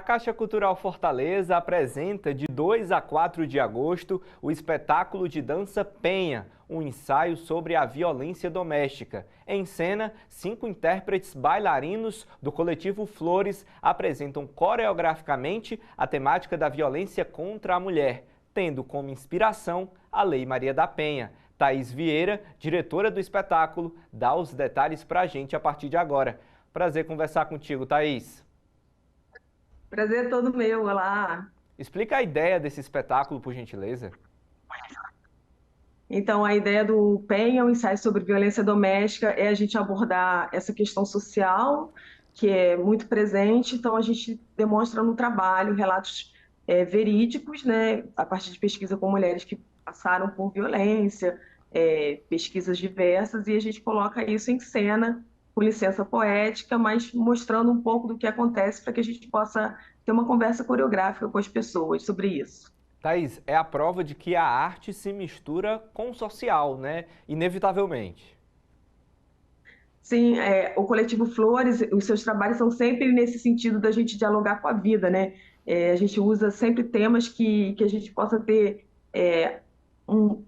Caixa Cultural Fortaleza apresenta de 2 a 4 de agosto o espetáculo de dança Penha, um ensaio sobre a violência doméstica. Em cena, 5 intérpretes bailarinos do coletivo Flores apresentam coreograficamente a temática da violência contra a mulher, tendo como inspiração a Lei Maria da Penha. Thaís Vieira, diretora do espetáculo, dá os detalhes para a gente a partir de agora. Prazer conversar contigo, Thaís. Prazer é todo meu, olá. Explica a ideia desse espetáculo, por gentileza. Então, a ideia do PEN, o ensaio sobre violência doméstica, é a gente abordar essa questão social, que é muito presente, então a gente demonstra no trabalho relatos verídicos, né, a partir de pesquisa com mulheres que passaram por violência, pesquisas diversas, e a gente coloca isso em cena, com licença poética, mas mostrando um pouco do que acontece para que a gente possa ter uma conversa coreográfica com as pessoas sobre isso. Thaís, é a prova de que a arte se mistura com o social, né? Inevitavelmente. Sim, o Coletivo Flores, os seus trabalhos são sempre nesse sentido da gente dialogar com a vida, né? A gente usa sempre temas que a gente possa ter,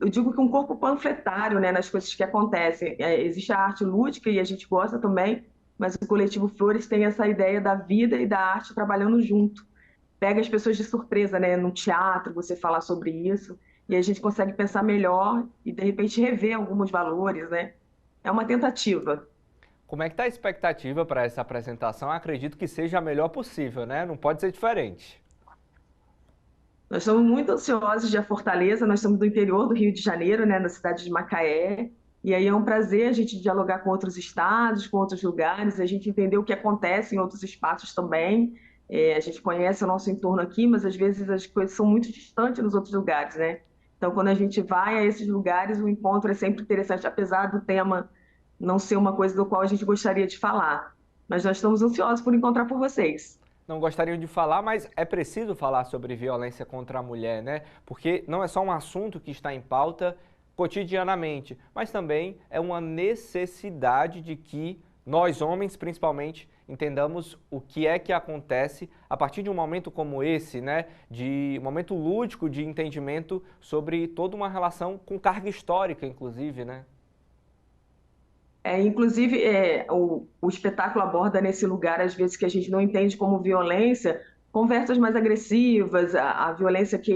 eu digo que um corpo panfletário, né, nas coisas que acontecem. Existe a arte lúdica e a gente gosta também, mas o Coletivo Flores tem essa ideia da vida e da arte trabalhando junto. Pega as pessoas de surpresa, né? No teatro, você falar sobre isso, e a gente consegue pensar melhor e, de repente, rever alguns valores, né? É uma tentativa. Como é que está a expectativa para essa apresentação? Acredito que seja a melhor possível, né? Não pode ser diferente. Nós estamos muito ansiosos de ir a Fortaleza, nós somos do interior do Rio de Janeiro, né, na cidade de Macaé, e aí é um prazer a gente dialogar com outros estados, com outros lugares, a gente entender o que acontece em outros espaços também. A gente conhece o nosso entorno aqui, mas às vezes as coisas são muito distantes nos outros lugares, né? Então, quando a gente vai a esses lugares, o encontro é sempre interessante, apesar do tema não ser uma coisa do qual a gente gostaria de falar. Mas nós estamos ansiosos por encontrar por vocês. Não gostariam de falar, mas é preciso falar sobre violência contra a mulher, né? Porque não é só um assunto que está em pauta cotidianamente, mas também é uma necessidade de que nós, homens, principalmente, entendamos o que é que acontece a partir de um momento como esse, né? De um momento lúdico de entendimento sobre toda uma relação com carga histórica, inclusive, né? Inclusive, o espetáculo aborda nesse lugar, às vezes, que a gente não entende como violência, conversas mais agressivas, a violência que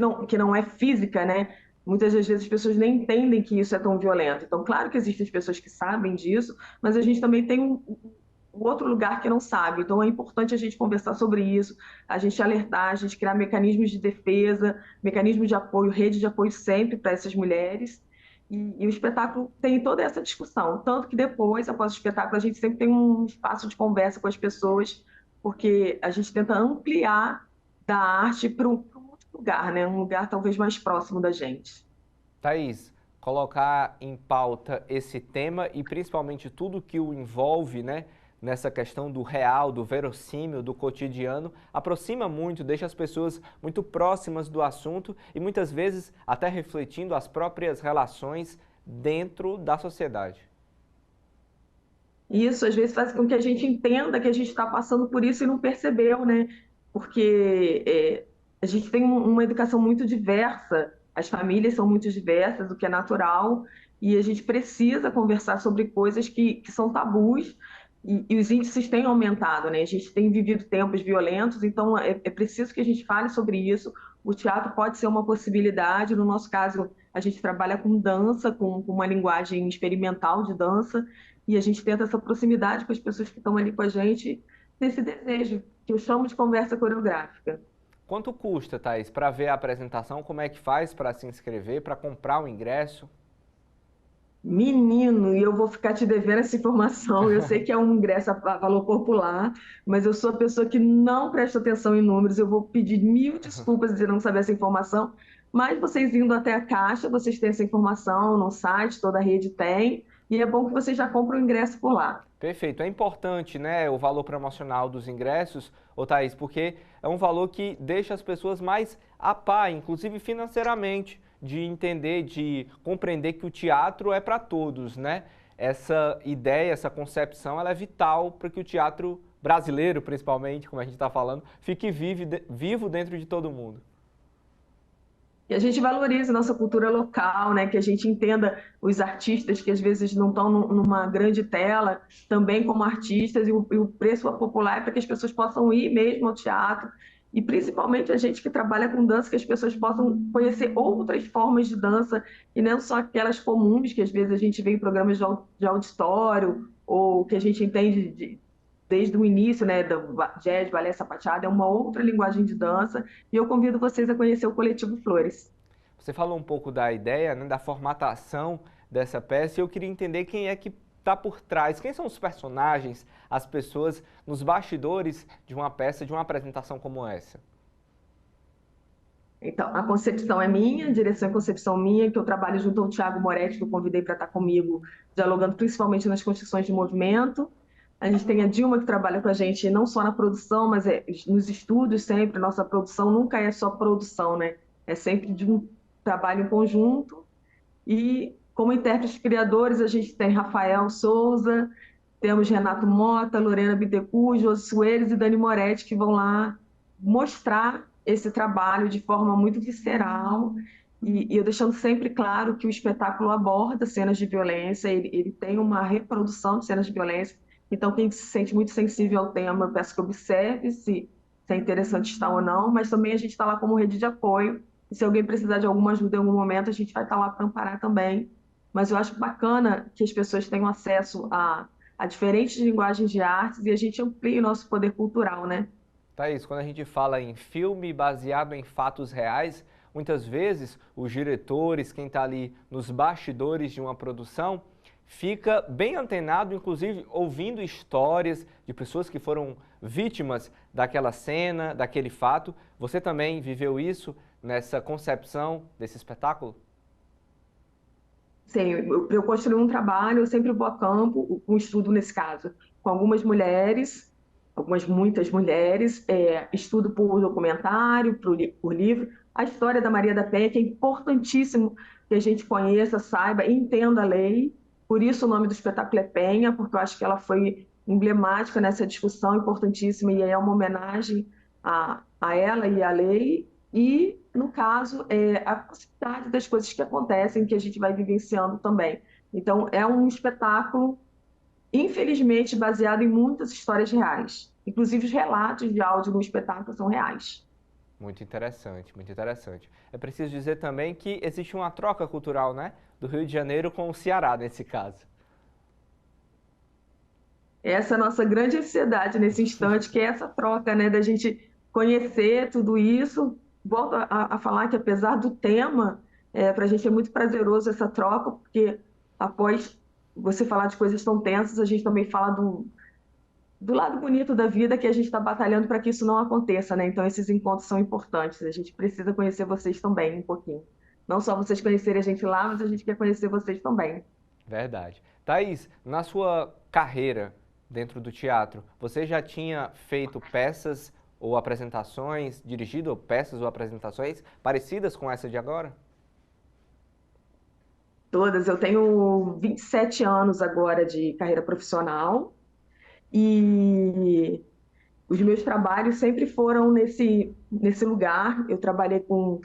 não é física, né? Muitas das vezes as pessoas nem entendem que isso é tão violento. Então, claro que existem as pessoas que sabem disso, mas a gente também tem um outro lugar que não sabe. Então, é importante a gente conversar sobre isso, a gente alertar, a gente criar mecanismos de defesa, mecanismos de apoio, rede de apoio sempre para essas mulheres. E o espetáculo tem toda essa discussão. Tanto que depois, após o espetáculo, a gente sempre tem um espaço de conversa com as pessoas, porque a gente tenta ampliar da arte para um outro lugar, né? Um lugar talvez mais próximo da gente. Thaís, colocar em pauta esse tema e principalmente tudo que o envolve, né, nessa questão do real, do verossímil, do cotidiano, aproxima muito, deixa as pessoas muito próximas do assunto e muitas vezes até refletindo as próprias relações dentro da sociedade. E isso às vezes faz com que a gente entenda que a gente está passando por isso e não percebeu, né? Porque a gente tem uma educação muito diversa, as famílias são muito diversas, o que é natural, e a gente precisa conversar sobre coisas que são tabus, e os índices têm aumentado, né? A gente tem vivido tempos violentos, então é preciso que a gente fale sobre isso. O teatro pode ser uma possibilidade, no nosso caso, a gente trabalha com dança, com uma linguagem experimental de dança, e a gente tenta essa proximidade com as pessoas que estão ali com a gente, nesse desejo, que eu chamo de conversa coreográfica. Quanto custa, Thaís, para ver a apresentação? Como é que faz para se inscrever, para comprar o ingresso? Menino, e eu vou ficar te devendo essa informação. Eu sei que é um ingresso a valor popular, mas eu sou a pessoa que não presta atenção em números. Eu vou pedir mil desculpas de não saber essa informação, mas vocês indo até a Caixa, vocês têm essa informação no site, toda a rede tem, e é bom que vocês já comprem o ingresso por lá. Perfeito. É importante, né, o valor promocional dos ingressos, ô Thaís, porque é um valor que deixa as pessoas mais a par, inclusive financeiramente, de entender, de compreender que o teatro é para todos, né? Essa ideia, essa concepção, ela é vital para que o teatro brasileiro, principalmente, como a gente está falando, fique vivo dentro de todo mundo. Que a gente valorize nossa cultura local, né? Que a gente entenda os artistas que às vezes não estão numa grande tela, também como artistas, e o preço popular é para que as pessoas possam ir mesmo ao teatro, e principalmente a gente que trabalha com dança, que as pessoas possam conhecer outras formas de dança, e não só aquelas comuns, que às vezes a gente vê em programas de auditório, ou que a gente entende desde o início, né, do jazz, balé, sapateado, é uma outra linguagem de dança, e eu convido vocês a conhecer o Coletivo Flores. Você falou um pouco da ideia, né, da formatação dessa peça, e eu queria entender quem é que está por trás, quem são os personagens, as pessoas nos bastidores de uma peça, de uma apresentação como essa. Então, a concepção é minha, a direção e concepção minha, que eu trabalho junto ao Thiago Moretti, que eu convidei para estar comigo, dialogando principalmente nas construções de movimento. A gente tem a Dilma, que trabalha com a gente não só na produção, mas nos estúdios sempre. Nossa produção nunca é só produção, né? É sempre de um trabalho em conjunto. E como intérpretes criadores, a gente tem Rafael Souza, temos Renato Mota, Lorena Bittencourt, Josi Soares e Dani Moretti, que vão lá mostrar esse trabalho de forma muito visceral, e eu deixando sempre claro que o espetáculo aborda cenas de violência, ele tem uma reprodução de cenas de violência, então quem se sente muito sensível ao tema, eu peço que observe se é interessante estar ou não, mas também a gente está lá como rede de apoio, e se alguém precisar de alguma ajuda em algum momento, a gente vai estar lá para amparar também. Mas eu acho bacana que as pessoas tenham acesso a diferentes linguagens de artes e a gente amplie o nosso poder cultural, né? Thaís, quando a gente fala em filme baseado em fatos reais, muitas vezes os diretores, quem está ali nos bastidores de uma produção, fica bem antenado, inclusive ouvindo histórias de pessoas que foram vítimas daquela cena, daquele fato. Você também viveu isso nessa concepção desse espetáculo? Sim, eu construí um trabalho, eu sempre vou a campo, um estudo nesse caso, com algumas mulheres, muitas mulheres, estudo por documentário, por livro, a história da Maria da Penha, que é importantíssimo que a gente conheça, saiba, entenda a lei, por isso o nome do espetáculo é Penha, porque eu acho que ela foi emblemática nessa discussão importantíssima, e é uma homenagem a ela e à lei, e, no caso, a possibilidade das coisas que acontecem, que a gente vai vivenciando também. Então, é um espetáculo, infelizmente, baseado em muitas histórias reais. Inclusive, os relatos de áudio no espetáculo são reais. Muito interessante, muito interessante. É preciso dizer também que existe uma troca cultural, né, do Rio de Janeiro com o Ceará, nesse caso. Essa é a nossa grande ansiedade nesse instante, que é essa troca, né, da gente conhecer tudo isso. Volto a falar que, apesar do tema, para a gente é muito prazeroso essa troca, porque após você falar de coisas tão tensas, a gente também fala do lado bonito da vida, que a gente está batalhando para que isso não aconteça, né? Então, esses encontros são importantes. A gente precisa conhecer vocês também um pouquinho. Não só vocês conhecerem a gente lá, mas a gente quer conhecer vocês também. Verdade. Thaís, na sua carreira dentro do teatro, você já tinha feito peças ou apresentações, dirigido peças ou apresentações parecidas com essa de agora? Todas. Eu tenho 27 anos agora de carreira profissional e os meus trabalhos sempre foram nesse lugar. Eu trabalhei com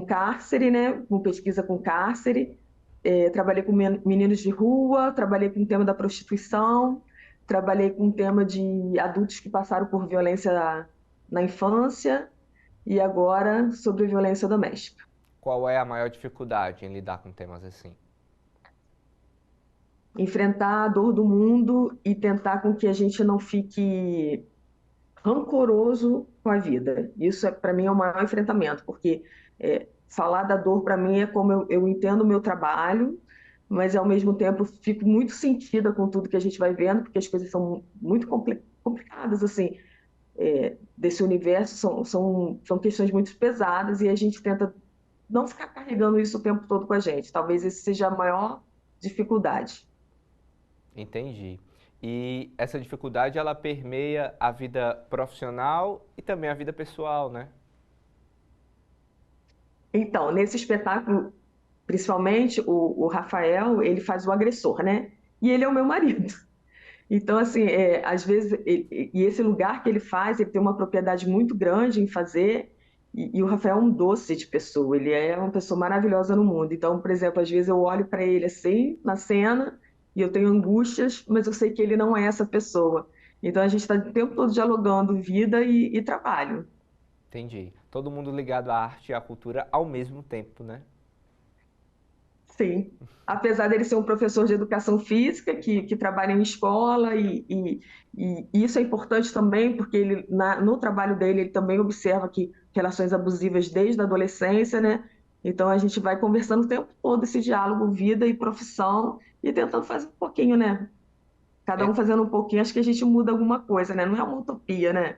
cárcere, né? Com pesquisa com cárcere, trabalhei com meninos de rua, trabalhei com o tema da prostituição, trabalhei com o tema de adultos que passaram por violência na infância e agora sobre violência doméstica. Qual é a maior dificuldade em lidar com temas assim? Enfrentar a dor do mundo e tentar com que a gente não fique rancoroso com a vida. Isso, para mim, é o maior enfrentamento, porque falar da dor, para mim, é como eu entendo o meu trabalho, mas, ao mesmo tempo, fico muito sentida com tudo que a gente vai vendo, porque as coisas são muito complicadas, assim, desse universo, são questões muito pesadas, e a gente tenta não ficar carregando isso o tempo todo com a gente. Talvez esse seja a maior dificuldade. Entendi. E essa dificuldade, ela permeia a vida profissional e também a vida pessoal, né? Então, nesse espetáculo, principalmente, o Rafael, ele faz o agressor, né? E ele é o meu marido. Então, assim, às vezes, e esse lugar que ele faz, ele tem uma propriedade muito grande em fazer, e o Rafael é um doce de pessoa, ele é uma pessoa maravilhosa no mundo. Então, por exemplo, às vezes eu olho para ele assim, na cena, e eu tenho angústias, mas eu sei que ele não é essa pessoa. Então, a gente está o tempo todo dialogando vida e trabalho. Entendi. Todo mundo ligado à arte e à cultura ao mesmo tempo, né? Sim. Apesar dele ser um professor de educação física que trabalha em escola, e isso é importante também, porque ele, no trabalho dele, ele também observa que relações abusivas desde a adolescência, né? Então a gente vai conversando o tempo todo esse diálogo, vida e profissão, e tentando fazer um pouquinho, né? Cada um É, fazendo um pouquinho, acho que a gente muda alguma coisa, né? Não é uma utopia, né?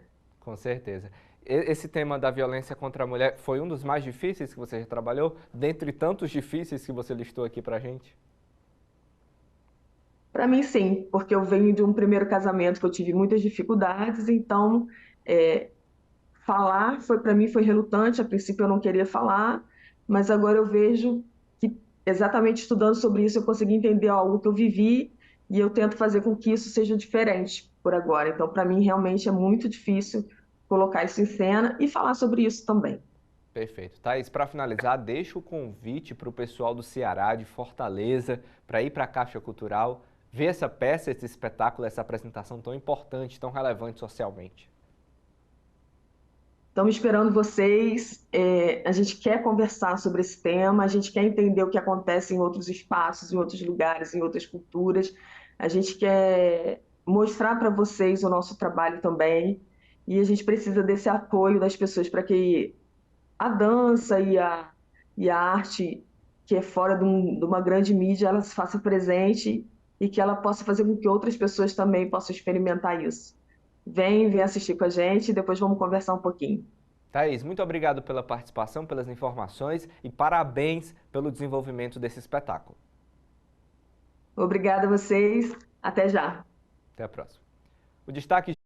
com certeza. Esse tema da violência contra a mulher foi um dos mais difíceis que você já trabalhou, dentre tantos difíceis que você listou aqui pra gente? Para mim, sim, porque eu venho de um primeiro casamento que eu tive muitas dificuldades, então é, falar foi para mim foi relutante, a princípio eu não queria falar, mas agora eu vejo que exatamente estudando sobre isso eu consegui entender algo que eu vivi e eu tento fazer com que isso seja diferente por agora. Então, para mim realmente é muito difícil colocar isso em cena e falar sobre isso também. Perfeito. Thaís, para finalizar, deixa o convite para o pessoal do Ceará, de Fortaleza, para ir para a Caixa Cultural, ver essa peça, esse espetáculo, essa apresentação tão importante, tão relevante socialmente. Estamos esperando vocês. A gente quer conversar sobre esse tema, a gente quer entender o que acontece em outros espaços, em outros lugares, em outras culturas. A gente quer mostrar para vocês o nosso trabalho também. E a gente precisa desse apoio das pessoas para que a dança e a arte, que é fora de uma grande mídia, ela se faça presente e que ela possa fazer com que outras pessoas também possam experimentar isso. Vem assistir com a gente e depois vamos conversar um pouquinho. Thaís, muito obrigado pela participação, pelas informações e parabéns pelo desenvolvimento desse espetáculo. Obrigada a vocês. Até já. Até a próxima. O destaque